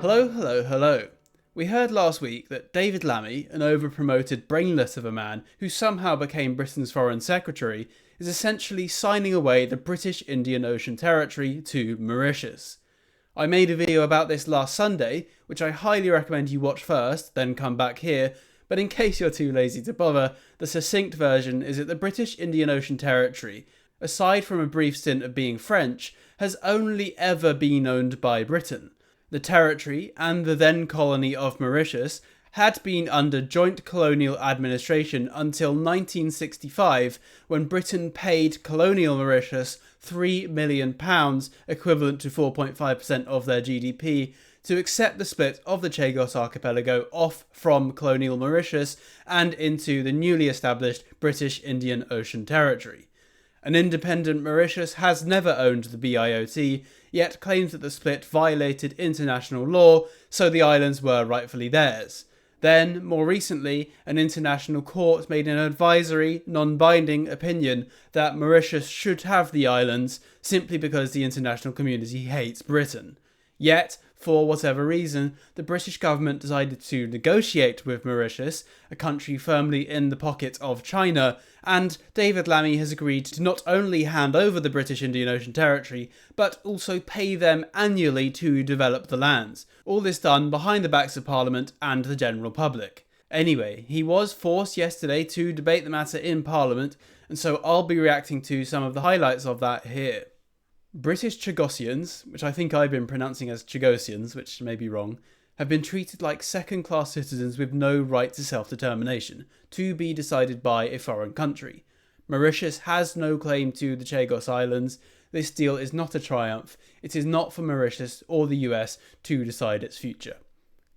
Hello, hello, hello. We heard last week that David Lammy, an over-promoted brainlet of a man who somehow became Britain's Foreign Secretary, is essentially signing away the British Indian Ocean Territory to Mauritius. I made a video about this last Sunday, which I highly recommend you watch first, then come back here, but in case you're too lazy to bother, the succinct version is that the British Indian Ocean Territory, aside from a brief stint of being French, has only ever been owned by Britain. The territory, and the then colony of Mauritius, had been under joint colonial administration until 1965, when Britain paid colonial Mauritius £3 million, equivalent to 4.5% of their GDP, to accept the split of the Chagos archipelago off from colonial Mauritius and into the newly established British Indian Ocean Territory. An independent Mauritius has never owned the BIOT, yet claims that the split violated international law, so the islands were rightfully theirs. Then, more recently, an international court made an advisory, non-binding opinion that Mauritius should have the islands simply because the international community hates Britain. Yet, for whatever reason, the British government decided to negotiate with Mauritius, a country firmly in the pocket of China, and David Lammy has agreed to not only hand over the British Indian Ocean Territory, but also pay them annually to develop the lands. All this done behind the backs of Parliament and the general public. Anyway, he was forced yesterday to debate the matter in Parliament, and so I'll be reacting to some of the highlights of that here. British Chagosians, which I think I've been pronouncing as Chagosians, which may be wrong, have been treated like second-class citizens with no right to self-determination, to be decided by a foreign country. Mauritius has no claim to the Chagos Islands. This deal is not a triumph. It is not for Mauritius or the US to decide its future.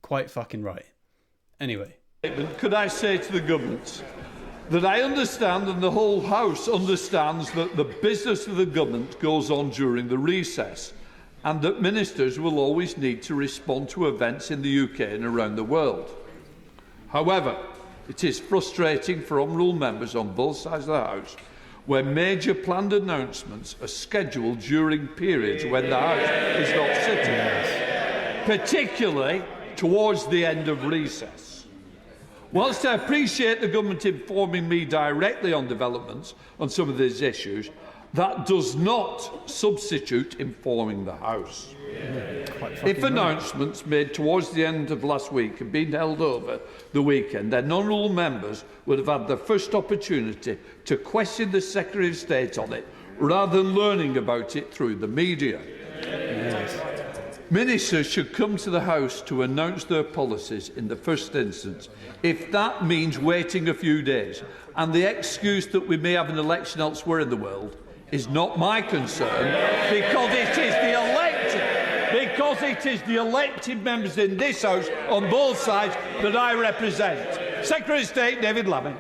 Quite fucking right. Anyway. Could I say to the government that I understand and the whole House understands that the business of the government goes on during the recess and that ministers will always need to respond to events in the UK and around the world. However, it is frustrating for honourable members on both sides of the House where major planned announcements are scheduled during periods when the House is not sitting, particularly towards the end of recess. Whilst I appreciate the government informing me directly on developments on some of these issues, that does not substitute informing the House. If announcements made towards the end of last week had been held over the weekend, then honourable members would have had the first opportunity to question the Secretary of State on it, rather than learning about it through the media. Ministers should come to the House to announce their policies in the first instance, if that means waiting a few days. And the excuse that we may have an election elsewhere in the world is not my concern, because it is the elected members in this House on both sides that I represent. Secretary of State David Lammy.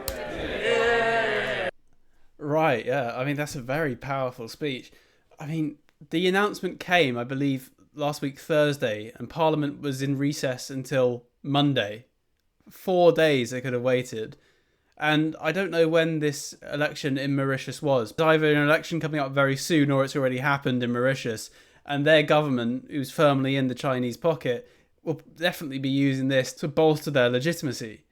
Right, yeah. I mean, that's a very powerful speech. I mean, the announcement came, I believe, last week Thursday, and Parliament was in recess until Monday. 4 days they could have waited. And I don't know when this election in Mauritius was. It's either an election coming up very soon or it's already happened in Mauritius. And their government, who's firmly in the Chinese pocket, will definitely be using this to bolster their legitimacy.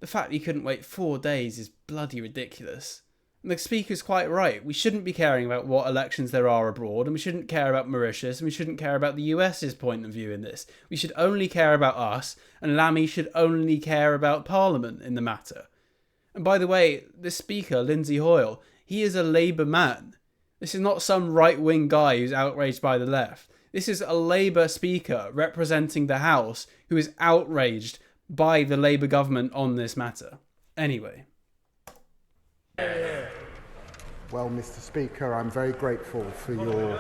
The fact that you couldn't wait 4 days is bloody ridiculous. And the Speaker's quite right. We shouldn't be caring about what elections there are abroad, and we shouldn't care about Mauritius, and we shouldn't care about the US's point of view in this. We should only care about us, and Lammy should only care about Parliament in the matter. And by the way, this Speaker, Lindsay Hoyle, he is a Labour man. This is not some right-wing guy who's outraged by the left. This is a Labour Speaker representing the House who is outraged by the Labour government on this matter. Anyway. Well, Mr. Speaker, I'm very grateful for your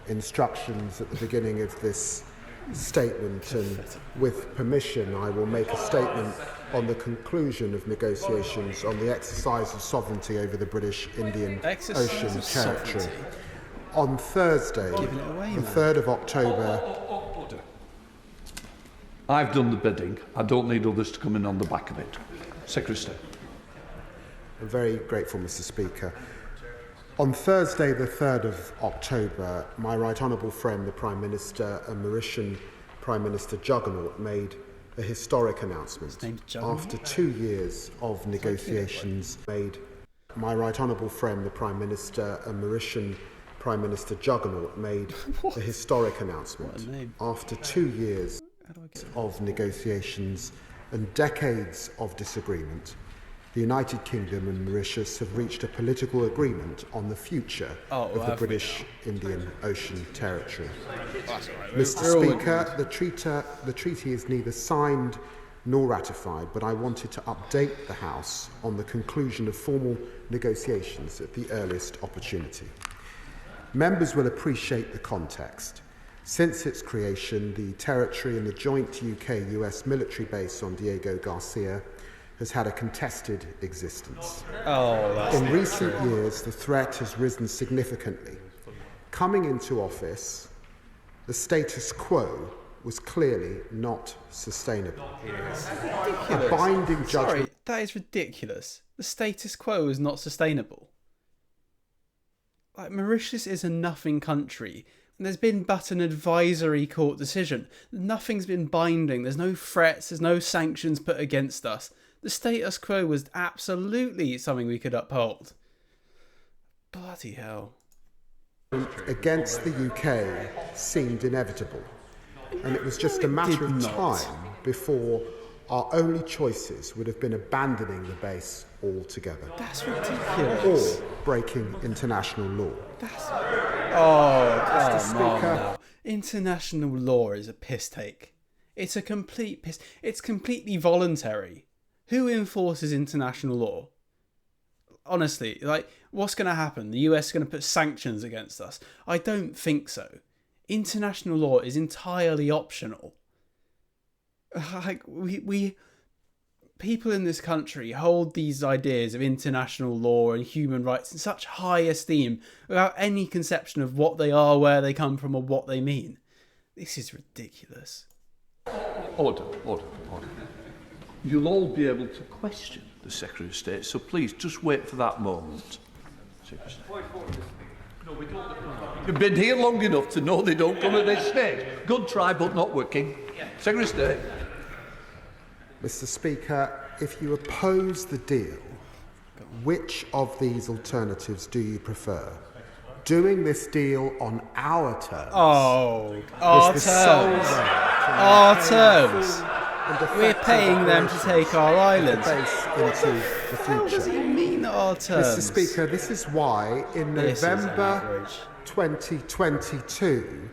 instructions at the beginning of this statement, and with permission I will make a statement on the conclusion of negotiations on the exercise of sovereignty over the British Indian Ocean Territory. On Thursday, the 3rd of October... Order. I've done the bidding. I don't need others to come in on the back of it. Secretary of State. I'm very grateful, Mr. Speaker. On Thursday, the 3rd of October, my right honourable friend, the Prime Minister and Mauritian Prime Minister Juggernaut made a historic announcement. After 2 years of negotiations my Right Honourable friend, the Prime Minister, and Mauritian Prime Minister Juggernaut made a historic announcement. After 2 years of negotiations and decades of disagreement, the United Kingdom and Mauritius have reached a political agreement on the future of the British Indian Ocean Territory. Mr. Speaker, the treaty is neither signed nor ratified, but I wanted to update the House on the conclusion of formal negotiations at the earliest opportunity. Members will appreciate the context. Since its creation, the territory and the joint UK-US military base on Diego Garcia has had a contested existence. In recent years, the threat has risen significantly. Coming into office, the status quo was clearly not sustainable. A binding judgment... Sorry, that is ridiculous. The status quo is not sustainable. Like, Mauritius is a nothing country, and there's been but an advisory court decision. Nothing's been binding, there's no threats, there's no sanctions put against us. The status quo was absolutely something we could uphold. Bloody hell. Against the UK seemed inevitable, and it was just a matter of time before our only choices would have been abandoning the base altogether. That's ridiculous. Or breaking international law. Mr. Speaker. International law is a piss take. It's a complete piss. It's completely voluntary. Who enforces international law? Honestly, like, what's going to happen? The US is going to put sanctions against us? I don't think so. International law is entirely optional. Like, we people in this country hold these ideas of international law and human rights in such high esteem without any conception of what they are, where they come from, or what they mean. This is ridiculous. Order. You'll all be able to question the Secretary of State, so please just wait for that moment. You've been here long enough to know they don't come at this stage. Good try, but not working. Secretary of State. Mr. Speaker, if you oppose the deal, which of these alternatives do you prefer? Doing this deal on our terms? Our terms. We're paying them to take our islands. Into the future. What does he mean, our terms? Mr. Speaker, this is why in November 2022,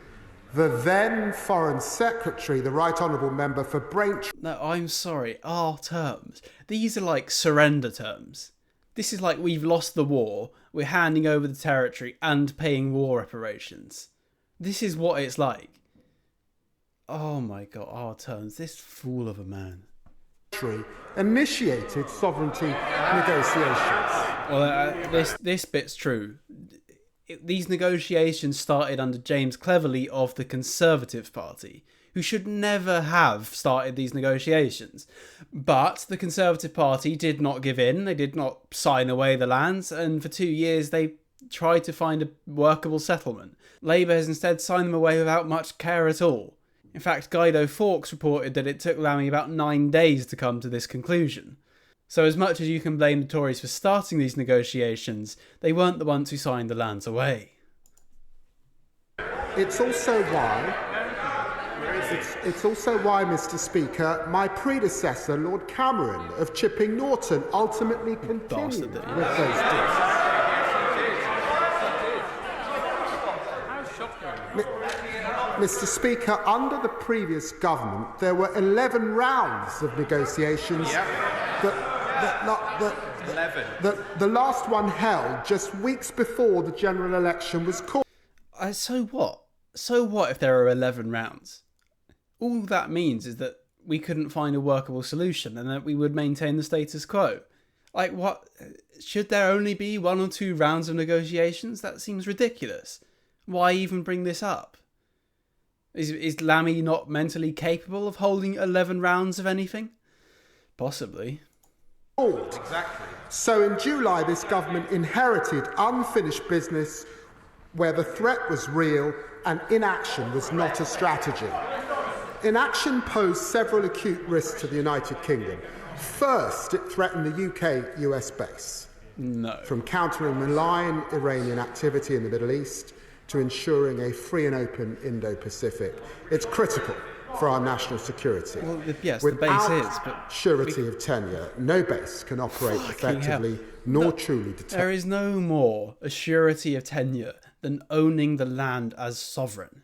the then Foreign Secretary, the Right Honourable Member for Braintree... No, I'm sorry, our terms. These are like surrender terms. This is like we've lost the war, we're handing over the territory and paying war reparations. This is what it's like. Oh my God, our terms. This fool of a man. Initiated sovereignty negotiations. Well, this bit's true. These negotiations started under James Cleverly of the Conservative Party, who should never have started these negotiations. But the Conservative Party did not give in. They did not sign away the lands, and for 2 years they tried to find a workable settlement. Labour has instead signed them away without much care at all. In fact, Guido Fawkes reported that it took Lammy about 9 days to come to this conclusion. So as much as you can blame the Tories for starting these negotiations, they weren't the ones who signed the lands away. It's also why, Mr. Speaker, my predecessor, Lord Cameron of Chipping Norton, ultimately continued with those deals. Mr. Speaker, under the previous government, there were 11 rounds of negotiations. The last one held just weeks before the general election was called. So what? So what if there are 11 rounds? All that means is that we couldn't find a workable solution and that we would maintain the status quo. Like, what? Should there only be 1 or 2 rounds of negotiations? That seems ridiculous. Why even bring this up? Is Lammy not mentally capable of holding 11 rounds of anything? Possibly. Exactly. So in July, this government inherited unfinished business where the threat was real and inaction was not a strategy. inaction posed several acute risks to the United Kingdom. First, it threatened the UK-US base. No. From countering malign Iranian activity in the Middle East to ensuring a free and open Indo-Pacific. It's critical for our national security. Well, yes, Without the base is, but surety of tenure, no base can operate effectively nor truly detect. There is no more a surety of tenure than owning the land as sovereign.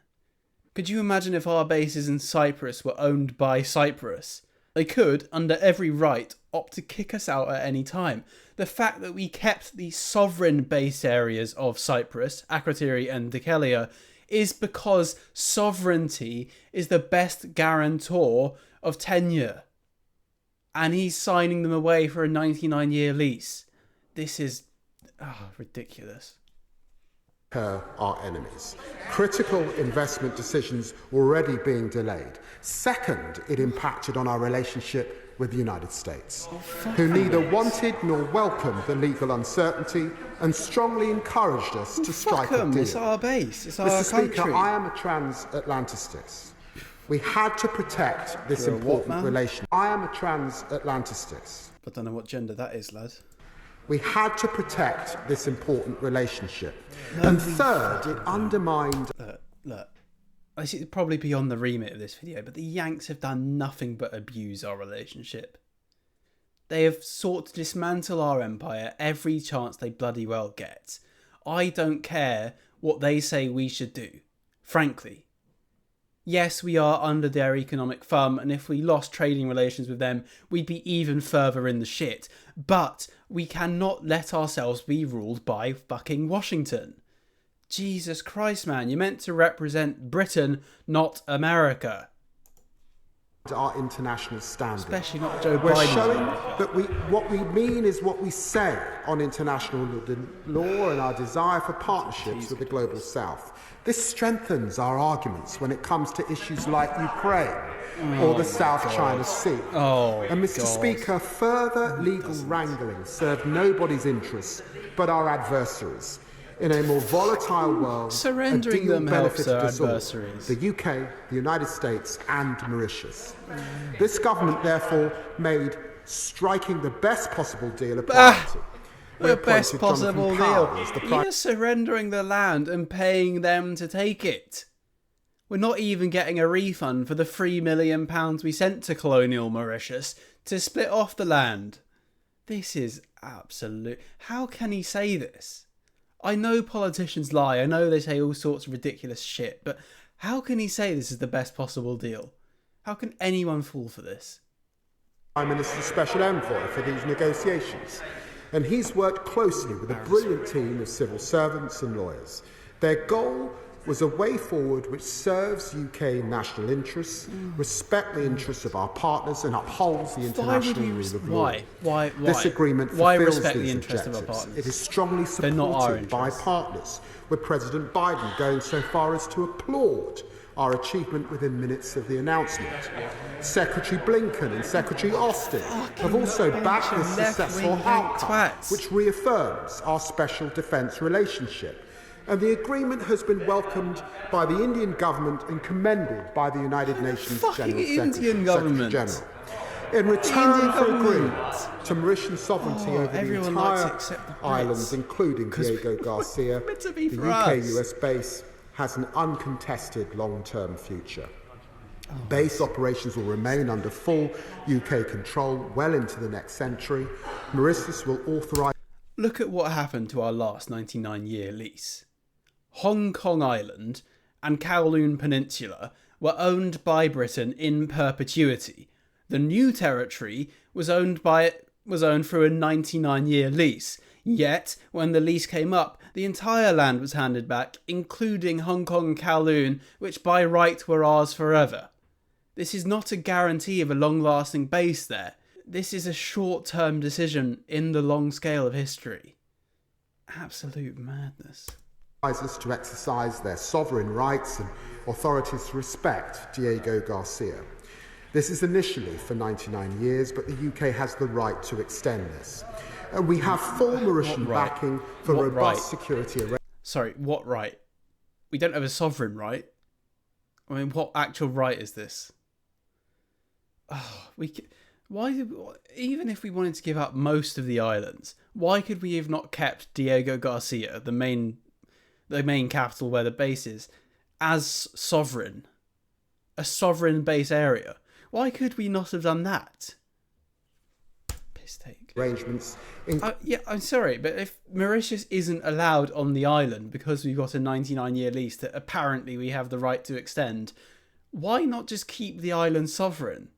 Could you imagine if our bases in Cyprus were owned by Cyprus? They could, under every right, opt to kick us out at any time. The fact that we kept the sovereign base areas of Cyprus, Akrotiri and Dikelia, is because sovereignty is the best guarantor of tenure. And he's signing them away for a 99-year lease. This is ridiculous. Our enemies. Critical investment decisions already being delayed. Second, it impacted on our relationship with the United States, who neither wanted nor welcomed the legal uncertainty and strongly encouraged us to strike a deal. It's our base. It's our Mr. country. Speaker, I am a transatlanticist. We had to protect this important relation. I am a transatlanticist. I don't know what gender that is, lad. We had to protect this important relationship. And third, it undermined... Look. This is probably beyond the remit of this video, but the Yanks have done nothing but abuse our relationship. They have sought to dismantle our empire every chance they bloody well get. I don't care what they say we should do, frankly. Yes, we are under their economic thumb, and if we lost trading relations with them, we'd be even further in the shit. But we cannot let ourselves be ruled by fucking Washington. Jesus Christ, man, you're meant to represent Britain, not America. Our international standing. Especially not Joe Biden. We're showing that what we mean is what we say on international law and our desire for partnerships with the global south. This strengthens our arguments when it comes to issues like Ukraine or the South China Sea. And Mr. Speaker, further legal wrangling served nobody's interests but our adversaries. In a more volatile world, surrendering a deal them helps benefited our us all, adversaries. the UK, the United States and Mauritius. This government therefore made striking the best possible deal a priority. The best possible deal. You're surrendering the land and paying them to take it. We're not even getting a refund for the £3 million we sent to colonial Mauritius to split off the land. This is absolute... How can he say this? I know politicians lie, I know they say all sorts of ridiculous shit, but how can he say this is the best possible deal? How can anyone fall for this? Prime Minister's Special Envoy for these negotiations, and he's worked closely with a brilliant team of civil servants and lawyers. Their goal was a way forward which serves UK national interests, respect the interests of our partners and upholds the international rule of law. Why? This agreement Why fulfills respect these the interests objectives. of our partners? It is strongly supported by partners, with President Biden going so far as to applaud our achievement within minutes of the announcement. Secretary Blinken and Secretary Austin have also backed this successful outcome, which reaffirms our special defence relationship. And the agreement has been welcomed by the Indian government and commended by the United Nations General Secretary General. In return for agreeing to Mauritian sovereignty over the entire islands, including Diego Garcia, the UK-US base has an uncontested long-term future. Base operations will remain under full UK control well into the next century. Mauritius will authorise... Look at what happened to our last 99-year lease. Hong Kong Island and Kowloon Peninsula were owned by Britain in perpetuity. The new territory was owned through a 99-year lease. Yet, when the lease came up, the entire land was handed back, including Hong Kong and Kowloon, which by right were ours forever. This is not a guarantee of a long-lasting base there. This is a short-term decision in the long scale of history. Absolute madness. To exercise their sovereign rights and authorities to respect Diego Garcia. This is initially for 99 years, but the UK has the right to extend this. And we have full Mauritian backing for robust security arrangements. Sorry, what right? We don't have a sovereign right. I mean, what actual right is this? Even if we wanted to give up most of the islands, why could we have not kept Diego Garcia, the main capital where the base is, as sovereign, a sovereign base area? Why could we not have done that? Piss take. Arrangements. Yeah, I'm sorry, but if Mauritius isn't allowed on the island because we've got a 99-year lease that apparently we have the right to extend, why not just keep the island sovereign?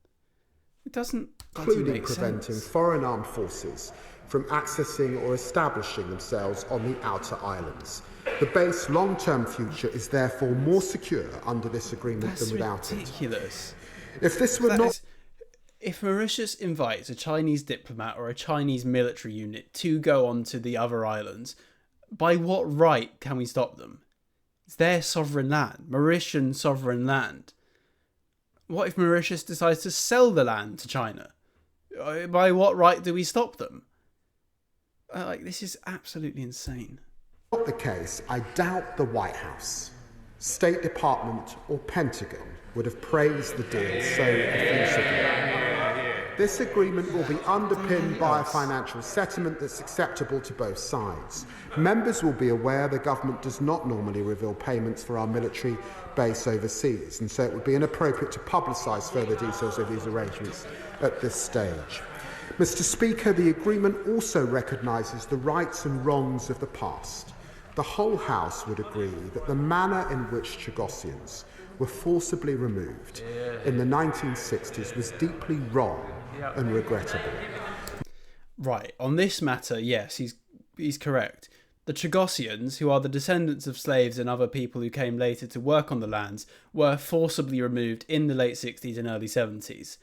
It doesn't including make preventing sense. foreign armed forces from accessing or establishing themselves on the outer islands. The base long-term future is therefore more secure under this agreement than without ridiculous. it. If this were not... If Mauritius invites a Chinese diplomat or a Chinese military unit to go onto the other islands, by what right can we stop them? It's their sovereign land, Mauritian sovereign land. What if Mauritius decides to sell the land to China? By what right do we stop them? This is absolutely insane. Not the case, I doubt the White House, State Department or Pentagon would have praised the deal so effusively. This agreement will be underpinned by a financial settlement that's acceptable to both sides. Members will be aware the government does not normally reveal payments for our military base overseas, and so it would be inappropriate to publicise further details of these arrangements at this stage. Mr. Speaker, the agreement also recognises the rights and wrongs of the past. The whole House would agree that the manner in which Chagosians were forcibly removed in the 1960s was deeply wrong and regrettable. Right, on this matter, yes, he's correct. The Chagosians, who are the descendants of slaves and other people who came later to work on the lands, were forcibly removed in the late 60s and early 70s.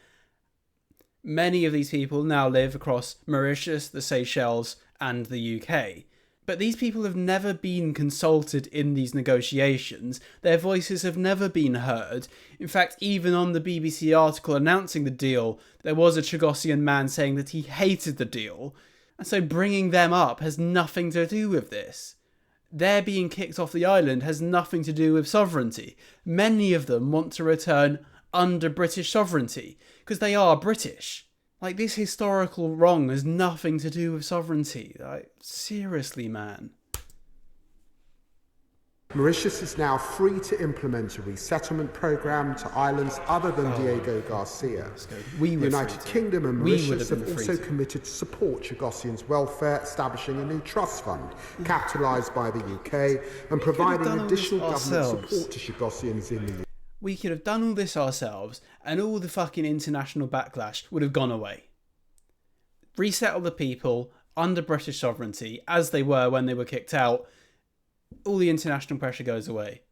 Many of these people now live across Mauritius, the Seychelles, and the UK. But these people have never been consulted in these negotiations. Their voices have never been heard. In fact, even on the BBC article announcing the deal, there was a Chagosian man saying that he hated the deal. And so bringing them up has nothing to do with this. Their being kicked off the island has nothing to do with sovereignty. Many of them want to return under British sovereignty, because they are British. This historical wrong has nothing to do with sovereignty. Seriously, man. Mauritius is now free to implement a resettlement programme to islands other than Diego Garcia. The United Kingdom and Mauritius have also committed to support Chagosians' welfare, establishing a new trust fund capitalised by the UK and providing additional government support to Chagosians in the UK. We could have done all this ourselves and all the fucking international backlash would have gone away. Resettle the people under British sovereignty as they were when they were kicked out. All the international pressure goes away.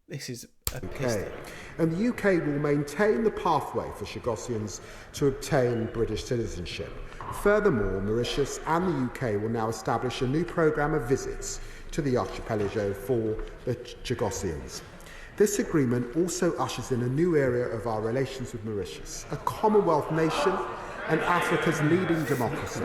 This is a piss take. And the UK will maintain the pathway for Chagosians to obtain British citizenship. Furthermore, Mauritius and the UK will now establish a new programme of visits to the archipelago for the Chagosians. This agreement also ushers in a new area of our relations with Mauritius, a Commonwealth nation and Africa's leading democracy.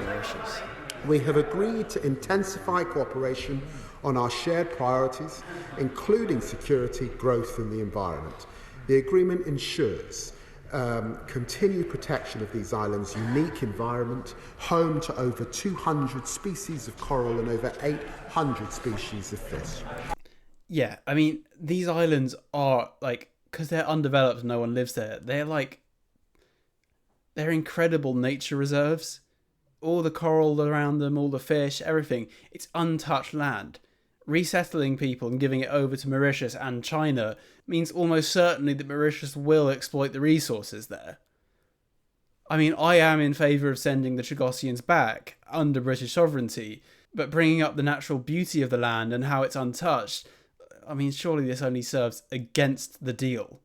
We have agreed to intensify cooperation on our shared priorities, including security, growth and the environment. The agreement ensures continued protection of these islands' unique environment, home to over 200 species of coral and over 800 species of fish. Yeah, I mean, these islands are, because they're undeveloped and no one lives there, they're incredible nature reserves. All the coral around them, all the fish, everything. It's untouched land. Resettling people and giving it over to Mauritius and China means almost certainly that Mauritius will exploit the resources there. I mean, I am in favour of sending the Chagosians back under British sovereignty, but bringing up the natural beauty of the land and how it's untouched, I mean, surely this only serves against the deal.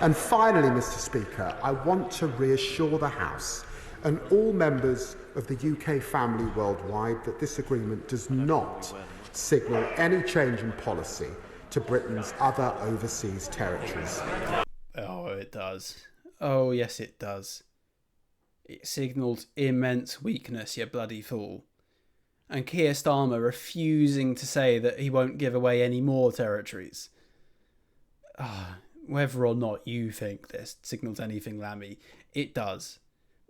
And finally, Mr. Speaker, I want to reassure the House and all members of the UK family worldwide that this agreement does not signal any change in policy to Britain's other overseas territories. Oh, it does. Oh, yes, it does. It signals immense weakness, you bloody fool. And Keir Starmer refusing to say that he won't give away any more territories. Whether or not you think this signals anything, Lammy, it does.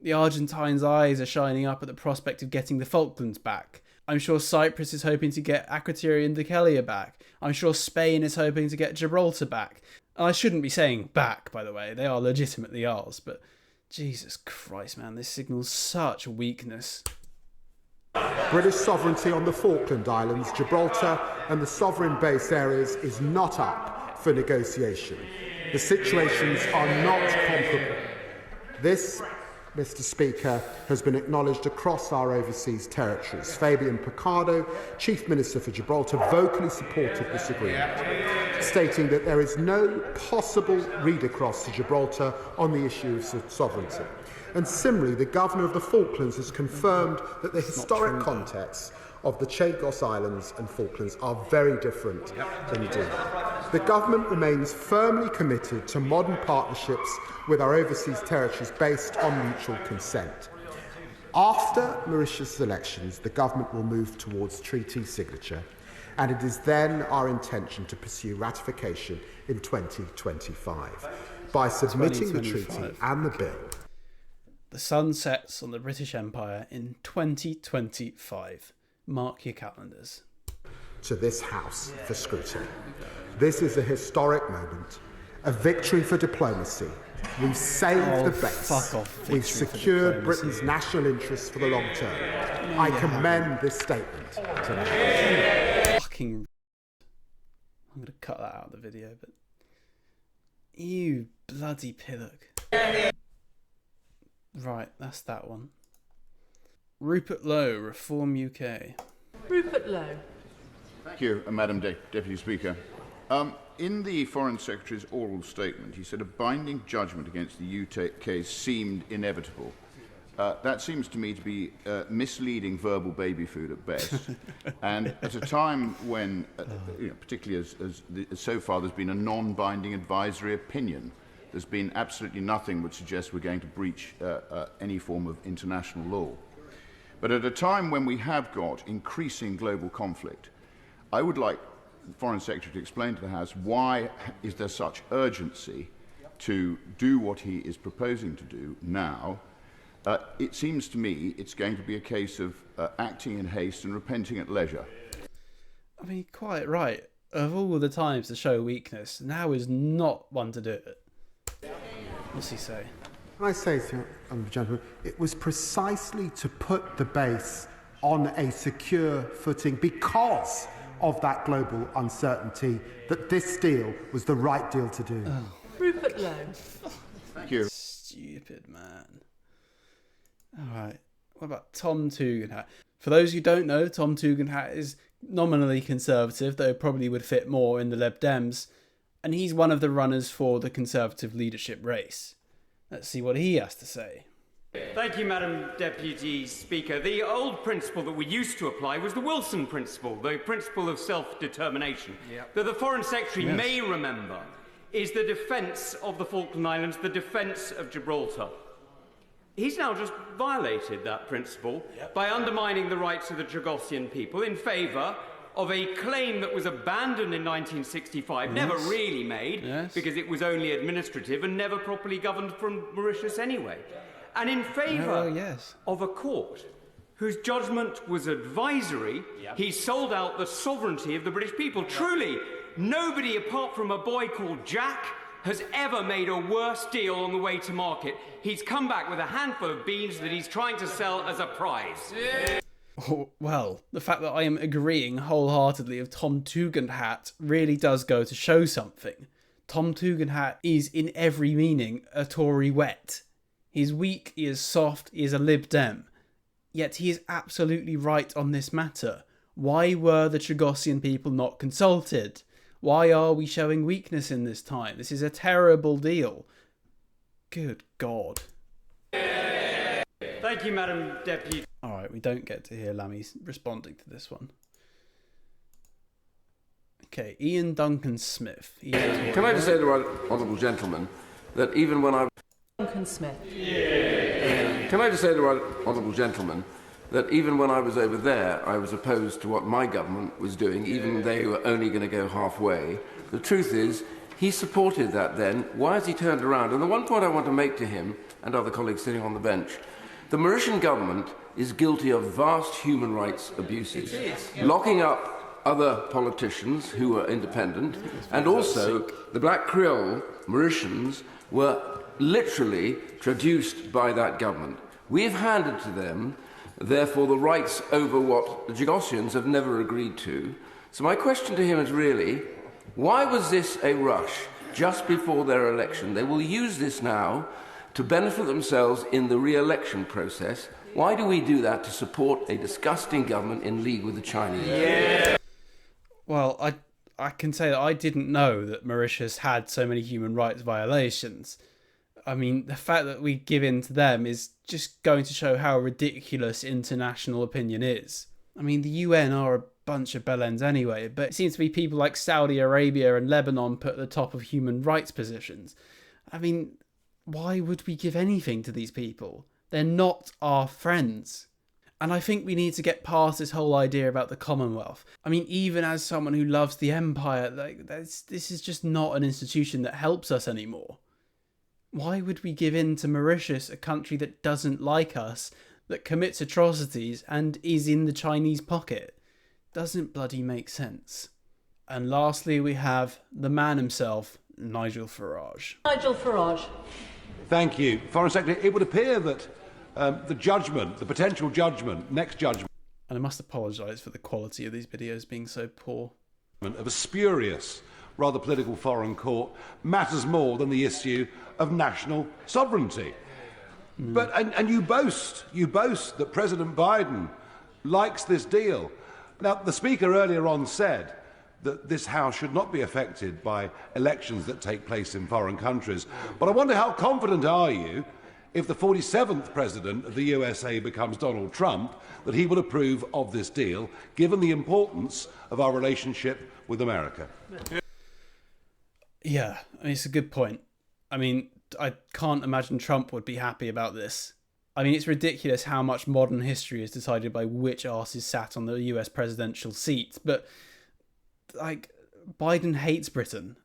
The Argentines' eyes are shining up at the prospect of getting the Falklands back. I'm sure Cyprus is hoping to get Akrotiri and Deucalion back. I'm sure Spain is hoping to get Gibraltar back. And I shouldn't be saying back, by the way. They are legitimately ours, but Jesus Christ, man, this signals such weakness. British sovereignty on the Falkland Islands, Gibraltar and the sovereign base areas is not up for negotiation. The situations are not comparable. This, Mr. Speaker, has been acknowledged across our overseas territories. Fabian Picardo, Chief Minister for Gibraltar, vocally supported this agreement, stating that there is no possible read across to Gibraltar on the issue of sovereignty. And similarly, the Governor of the Falklands has confirmed that the historic contexts of the Chagos Islands and Falklands are very different indeed. The government remains firmly committed to modern partnerships with our overseas territories based on mutual consent. After Mauritius elections, the government will move towards treaty signature, and it is then our intention to pursue ratification in 2025 by submitting the treaty and the bill. The sun sets on the British Empire in 2025. Mark your calendars. To this House for scrutiny. This is a historic moment, a victory for diplomacy. We've saved the base. Fuck off. We've secured Britain's national interests for the long term. I commend this statement today. Fucking. I'm going to cut that out of the video, but. You bloody pillock. Right, that's that one. Rupert Lowe, Reform UK. Rupert Lowe. Thank you, Madam Deputy Speaker. In the Foreign Secretary's oral statement, he said a binding judgment against the UK seemed inevitable. That seems to me to be misleading verbal baby food at best. And at a time when, particularly as so far there's been a non-binding advisory opinion, there's been absolutely nothing which suggests we're going to breach any form of international law. But at a time when we have got increasing global conflict, I would like the Foreign Secretary to explain to the House why is there such urgency to do what he is proposing to do now. It seems to me it's going to be a case of acting in haste and repenting at leisure. I mean, quite right. Of all the times to show weakness, now is not one to do it. What's he say? I say, gentlemen, it was precisely to put the base on a secure footing because of that global uncertainty that this deal was the right deal to do. Oh. Rupert Lowe. Thank you. Stupid man. All right. What about Tom Tugendhat? For those who don't know, Tom Tugendhat is nominally Conservative, though probably would fit more in the Lib Dems, and he's one of the runners for the Conservative leadership race. Let's see what he has to say. Thank you, Madam Deputy Speaker. The old principle that we used to apply was the Wilson principle, the principle of self-determination, that the Foreign Secretary may remember is the defence of the Falkland Islands, the defence of Gibraltar. He's now just violated that principle by undermining the rights of the Chagosian people in favour of a claim that was abandoned in 1965, never really made, because it was only administrative and never properly governed from Mauritius anyway. And in favour of a court whose judgment was advisory, he sold out the sovereignty of the British people. Truly, nobody apart from a boy called Jack has ever made a worse deal on the way to market. He's come back with a handful of beans that he's trying to sell as a prize. Oh, well, the fact that I am agreeing wholeheartedly with Tom Tugendhat really does go to show something. Tom Tugendhat is, in every meaning, a Tory wet. He's weak, he is soft, he is a Lib Dem. Yet he is absolutely right on this matter. Why were the Chagosian people not consulted? Why are we showing weakness in this time? This is a terrible deal. Good God. Thank you, Madam Deputy. Alright, we don't get to hear Lammy responding to this one. Okay, Ian Duncan Smith. Can I just say to our honourable gentleman that even when I... Duncan Smith. Can I just say to our honourable gentleman that even when I was over there, I was opposed to what my government was doing, even they were only going to go halfway. The truth is, he supported that then. Why has he turned around? And the one point I want to make to him and other colleagues sitting on the bench, the Mauritian government is guilty of vast human rights abuses, locking up other politicians who were independent, and also the black Creole Mauritians were literally traduced by that government. We've handed to them, therefore, the rights over what the Chagosians have never agreed to. So my question to him is really, why was this a rush just before their election? They will use this now to benefit themselves in the re-election process. Why do we do that? To support a disgusting government in league with the Chinese? Yeah. Well, I can say that I didn't know that Mauritius had so many human rights violations. I mean, the fact that we give in to them is just going to show how ridiculous international opinion is. I mean, the UN are a bunch of bellends anyway, but it seems to be people like Saudi Arabia and Lebanon put at the top of human rights positions. I mean, why would we give anything to these people? They're not our friends. And I think we need to get past this whole idea about the Commonwealth. I mean, even as someone who loves the Empire, this is just not an institution that helps us anymore. Why would we give in to Mauritius, a country that doesn't like us, that commits atrocities and is in the Chinese pocket? Doesn't bloody make sense. And lastly, we have the man himself, Nigel Farage. Nigel Farage. Thank you. Foreign Secretary, it would appear that the judgment, the potential judgment, next judgment... And I must apologise for the quality of these videos being so poor. ...of a spurious, rather political foreign court matters more than the issue of national sovereignty. But and you boast that President Biden likes this deal. Now, the Speaker earlier on said that this House should not be affected by elections that take place in foreign countries. But I wonder, how confident are you, if the 47th President of the USA becomes Donald Trump, that he will approve of this deal, given the importance of our relationship with America? Yeah, I mean, it's a good point. I mean, I can't imagine Trump would be happy about this. I mean, it's ridiculous how much modern history is decided by which arse is sat on the US presidential seat, but, like, Biden hates Britain.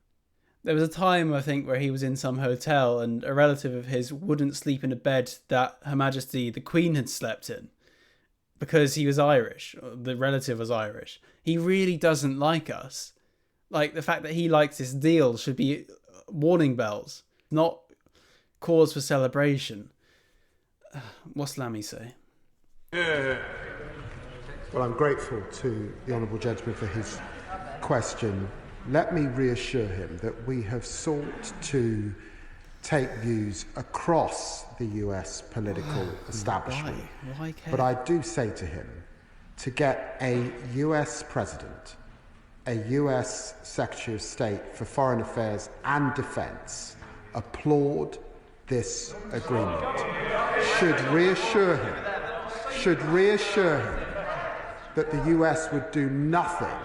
There was a time, I think, where he was in some hotel and a relative of his wouldn't sleep in a bed that Her Majesty the Queen had slept in because he was Irish, or the relative was Irish. He really doesn't like us. Like, the fact that he likes this deal should be warning bells, not cause for celebration. What's Lammy say? Well, I'm grateful to the Honourable Gentleman for his question. Let me reassure him that we have sought to take views across the US political establishment. Why care? But I do say to him, to get a US president, a US Secretary of State for Foreign Affairs and Defence applaud this agreement should reassure him that the US would do nothing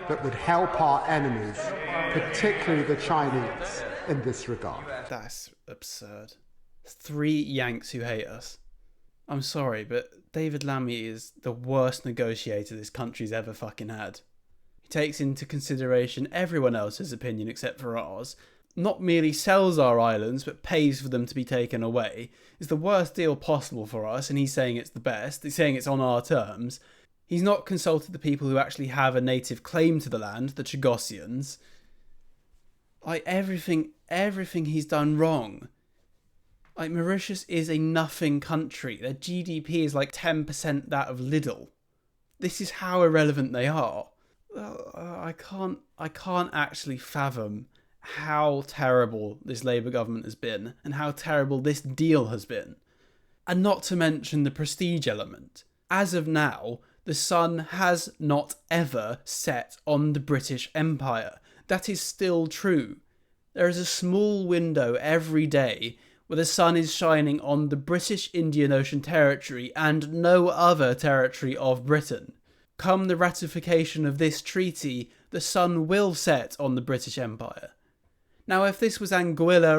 that would help our enemies, particularly the Chinese, in this regard. That's absurd. 3 Yanks who hate us. I'm sorry, but David Lammy is the worst negotiator this country's ever fucking had. He takes into consideration everyone else's opinion except for ours, not merely sells our islands, but pays for them to be taken away, is the worst deal possible for us, and he's saying it's the best, he's saying it's on our terms. He's not consulted the people who actually have a native claim to the land, the Chagosians. Like, everything he's done wrong. Like, Mauritius is a nothing country. Their GDP is like 10% that of Lidl. This is how irrelevant they are. I can't actually fathom how terrible this Labour government has been and how terrible this deal has been. And not to mention the prestige element. As of now, the sun has not ever set on the British Empire. That is still true. There is a small window every day where the sun is shining on the British Indian Ocean Territory and no other territory of Britain. Come the ratification of this treaty, the sun will set on the British Empire. Now, if this was Anguilla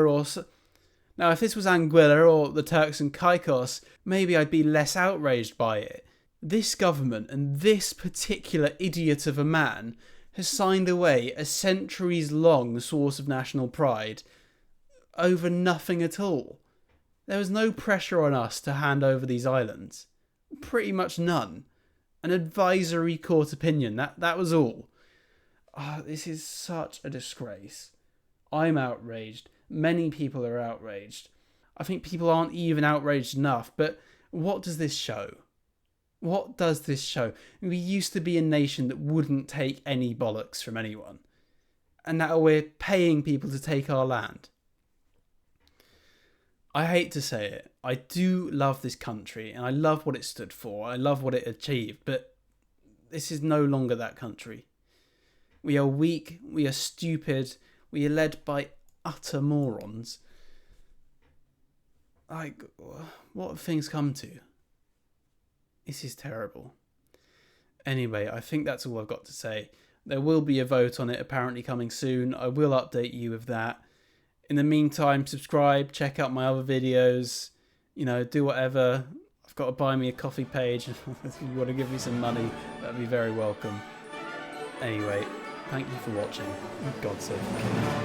or the Turks and Caicos, maybe I'd be less outraged by it. This government and this particular idiot of a man has signed away a centuries-long source of national pride over nothing at all. There was no pressure on us to hand over these islands. Pretty much none. An advisory court opinion, that was all. This is such a disgrace. I'm outraged. Many people are outraged. I think people aren't even outraged enough, but what does this show? What does this show? We used to be a nation that wouldn't take any bollocks from anyone. And now we're paying people to take our land. I hate to say it. I do love this country and I love what it stood for. I love what it achieved, but this is no longer that country. We are weak. We are stupid. We are led by utter morons. Like, what have things come to? This is terrible. Anyway, I think that's all I've got to say. There will be a vote on it apparently coming soon. I will update you with that. In the meantime, subscribe, check out my other videos, do whatever. I've got a buy me a coffee page. If you want to give me some money, that'd be very welcome. Anyway, thank you for watching. God save the king.